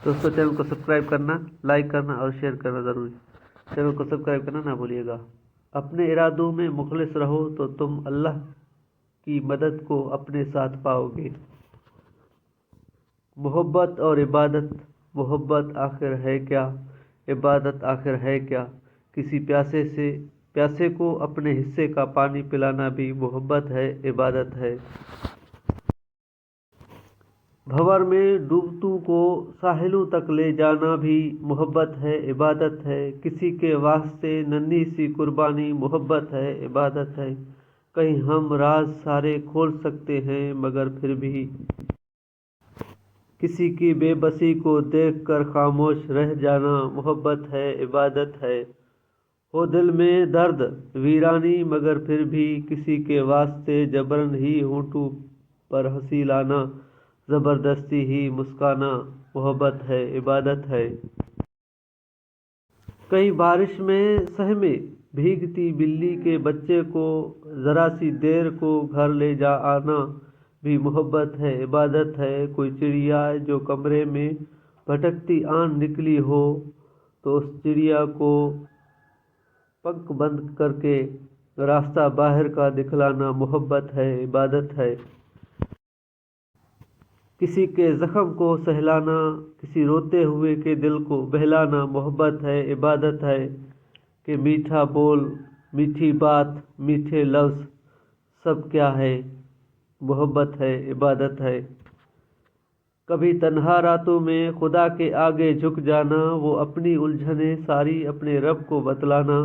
दोस्तों चैनल को सब्सक्राइब करना, लाइक करना और शेयर करना ज़रूरी। चैनल को सब्सक्राइब करना ना भूलिएगा। अपने इरादों में मुखलिस रहो तो तुम अल्लाह की मदद को अपने साथ पाओगे। मोहब्बत और इबादत। मोहब्बत आखिर है क्या, इबादत आखिर है क्या? किसी प्यासे को अपने हिस्से का पानी पिलाना भी मोहब्बत है, इबादत है। भंवर में डूबतों को साहिलों तक ले जाना भी मोहब्बत है, इबादत है। किसी के वास्ते नन्ही सी कुर्बानी मोहब्बत है, इबादत है। कहीं हम राज सारे खोल सकते हैं मगर फिर भी किसी की बेबसी को देखकर खामोश रह जाना मोहब्बत है, इबादत है। हो दिल में दर्द वीरानी मगर फिर भी किसी के वास्ते जबरन ही होंठों पर हंसी लाना, ज़बरदस्ती ही मुस्काना मोहब्बत है, इबादत है। कहीं बारिश में सहमे भीगती बिल्ली के बच्चे को ज़रा सी देर को घर ले जा आना भी मोहब्बत है, इबादत है। कोई चिड़िया जो कमरे में भटकती आन निकली हो तो उस चिड़िया को पंख बंद करके रास्ता बाहर का दिखलाना मोहब्बत है, इबादत है। किसी के ज़ख्म को सहलाना, किसी रोते हुए के दिल को बहलाना मोहब्बत है, इबादत है। कि मीठा बोल, मीठी बात, मीठे लफ्ज़ सब क्या है, मोहब्बत है, इबादत है। कभी तन्हा रातों में खुदा के आगे झुक जाना, वो अपनी उलझने सारी अपने रब को बतलाना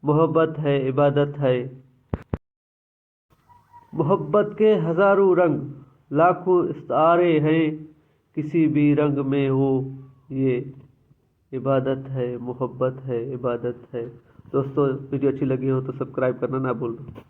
मोहब्बत है, इबादत है। मोहब्बत के हज़ारों रंग, लाखों इस्तारे हैं, किसी भी रंग में हो ये इबादत है, मोहब्बत है, इबादत है। दोस्तों वीडियो अच्छी लगी हो तो सब्सक्राइब करना ना भूलना।